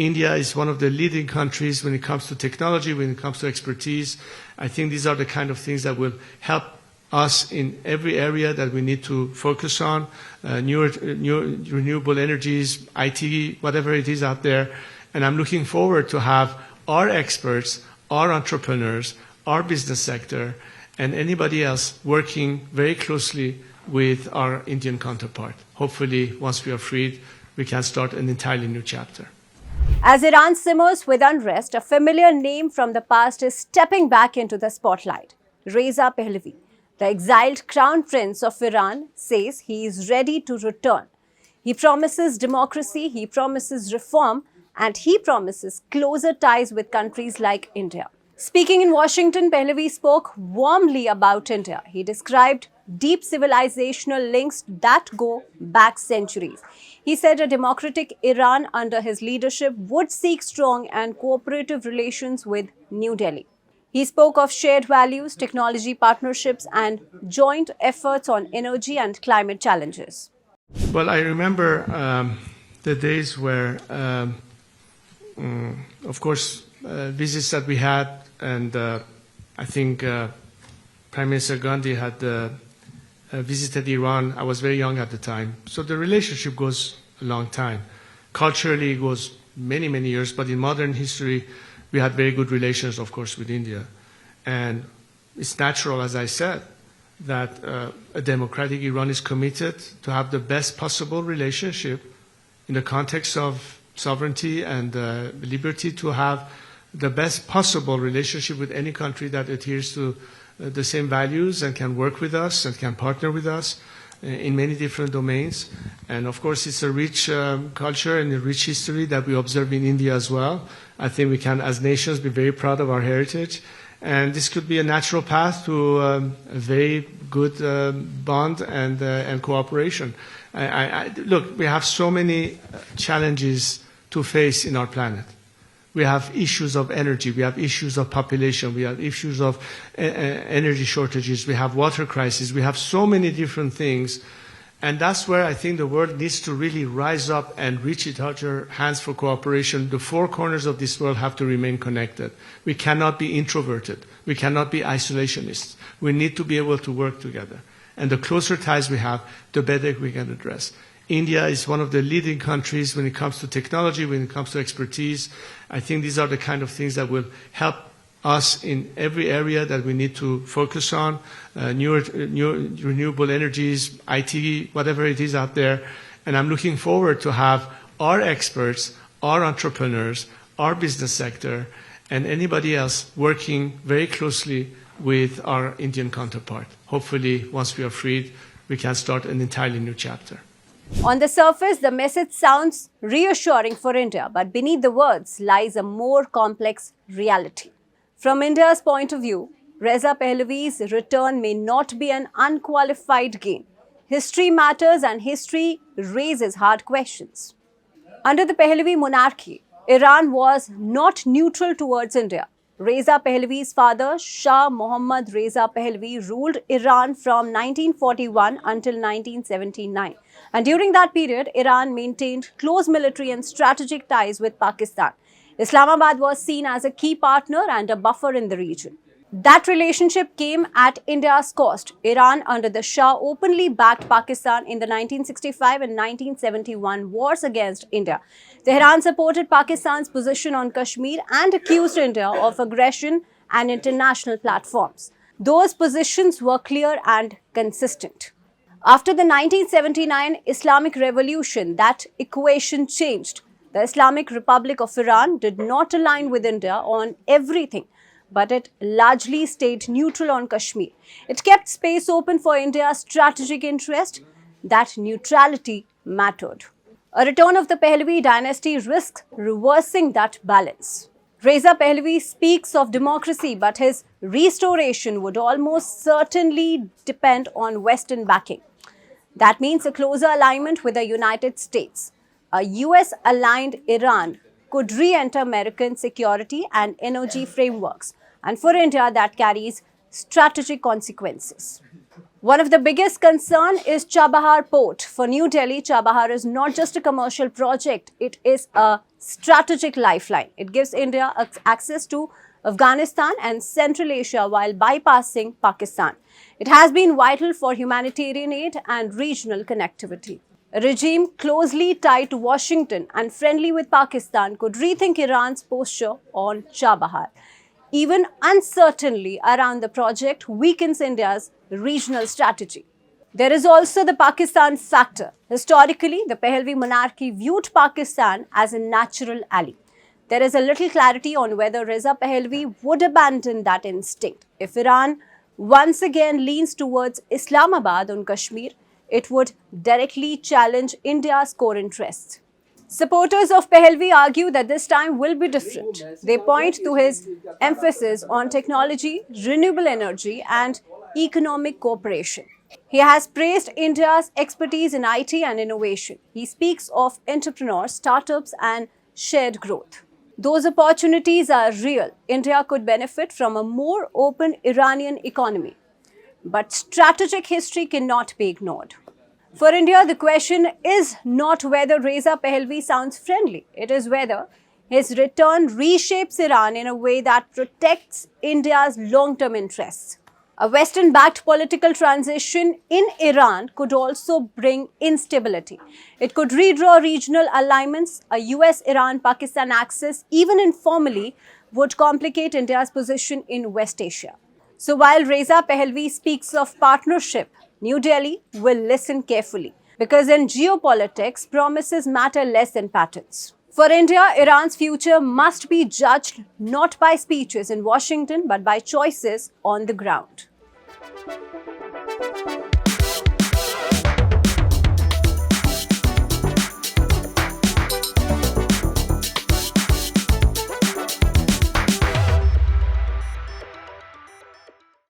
India is one of the leading countries when it comes to technology, when it comes to expertise. I think these are the kind of things that will help us in every area that we need to focus on, new renewable energies, IT, whatever it is out there. And I'm looking forward to have our experts, our entrepreneurs, our business sector, and anybody else working very closely with our Indian counterpart. Hopefully, once we are freed, we can start an entirely new chapter. As Iran simmers with unrest, a familiar name from the past is stepping back into the spotlight. Reza Pahlavi, the exiled crown prince of Iran, says he is ready to return. He promises democracy, he promises reform, and he promises closer ties with countries like India. Speaking in Washington, Pahlavi spoke warmly about India. He described deep civilisational links that go back centuries. He said a democratic Iran under his leadership would seek strong and cooperative relations with New Delhi. He spoke of shared values, technology partnerships, and joint efforts on energy and climate challenges. Well, I remember the days where, of course, visits that we had, and I think Prime Minister Gandhi had visited Iran. I was very young at the time. So the relationship goes a long time. Culturally, it goes many, many years, but in modern history, we had very good relations, of course, with India. And it's natural, as I said, that a democratic Iran is committed to have the best possible relationship in the context of sovereignty and liberty, to have the best possible relationship with any country that adheres to the same values and can work with us and can partner with us in many different domains. And of course, it's a rich culture and a rich history that we observe in India as well. I think we can, as nations, be very proud of our heritage. And this could be a natural path to a very good bond and cooperation. Look, we have so many challenges to face in our planet. We have issues of energy, we have issues of population, we have issues of energy shortages, we have water crisis, we have so many different things. And that's where I think the world needs to really rise up and reach each other hands for cooperation. The four corners of this world have to remain connected. We cannot be introverted. We cannot be isolationists. We need to be able to work together. And the closer ties we have, the better we can address. India is one of the leading countries when it comes to technology, when it comes to expertise. I think these are the kind of things that will help us in every area that we need to focus on, new renewable energies, IT, whatever it is out there. And I'm looking forward to have our experts, our entrepreneurs, our business sector, and anybody else working very closely with our Indian counterpart. Hopefully, once we are freed, we can start an entirely new chapter. On the surface, the message sounds reassuring for India, but beneath the words lies a more complex reality. From India's point of view, Reza Pahlavi's return may not be an unqualified gain. History matters and history raises hard questions. Under the Pahlavi monarchy, Iran was not neutral towards India. Reza Pahlavi's father, Shah Mohammad Reza Pahlavi, ruled Iran from 1941 until 1979. And during that period, Iran maintained close military and strategic ties with Pakistan. Islamabad was seen as a key partner and a buffer in the region. That relationship came at India's cost. Iran, under the Shah, openly backed Pakistan in the 1965 and 1971 wars against India. Tehran supported Pakistan's position on Kashmir and accused India of aggression and international platforms. Those positions were clear and consistent. After the 1979 Islamic Revolution, that equation changed. The Islamic Republic of Iran did not align with India on everything, but it largely stayed neutral on Kashmir. It kept space open for India's strategic interest. That neutrality mattered. A return of the Pahlavi dynasty risks reversing that balance. Reza Pahlavi speaks of democracy, but his restoration would almost certainly depend on Western backing. That means a closer alignment with the United States. A US-aligned Iran could re-enter American security and energy frameworks. And for India, that carries strategic consequences. One of the biggest concern is Chabahar Port. For New Delhi, Chabahar is not just a commercial project, it is a strategic lifeline. It gives India access to Afghanistan and Central Asia while bypassing Pakistan. It has been vital for humanitarian aid and regional connectivity. A regime closely tied to Washington and friendly with Pakistan could rethink Iran's posture on Chabahar. Even uncertainty around the project weakens India's regional strategy. There is also the Pakistan factor. Historically, the Pahlavi monarchy viewed Pakistan as a natural ally. There is a little clarity on whether Reza Pahlavi would abandon that instinct. If Iran once again leans towards Islamabad on Kashmir, it would directly challenge India's core interests. Supporters of Pahlavi argue that this time will be different. They point to his emphasis on technology, renewable energy, and economic cooperation. He has praised India's expertise in IT and innovation. He speaks of entrepreneurs, startups, and shared growth. Those opportunities are real. India could benefit from a more open Iranian economy. But strategic history cannot be ignored. For India, the question is not whether Reza Pahlavi sounds friendly. It is whether his return reshapes Iran in a way that protects India's long-term interests. A Western-backed political transition in Iran could also bring instability. It could redraw regional alignments. A US-Iran-Pakistan axis, even informally, would complicate India's position in West Asia. So while Reza Pahlavi speaks of partnership, New Delhi will listen carefully because in geopolitics, promises matter less than patterns. For India, Iran's future must be judged not by speeches in Washington but by choices on the ground.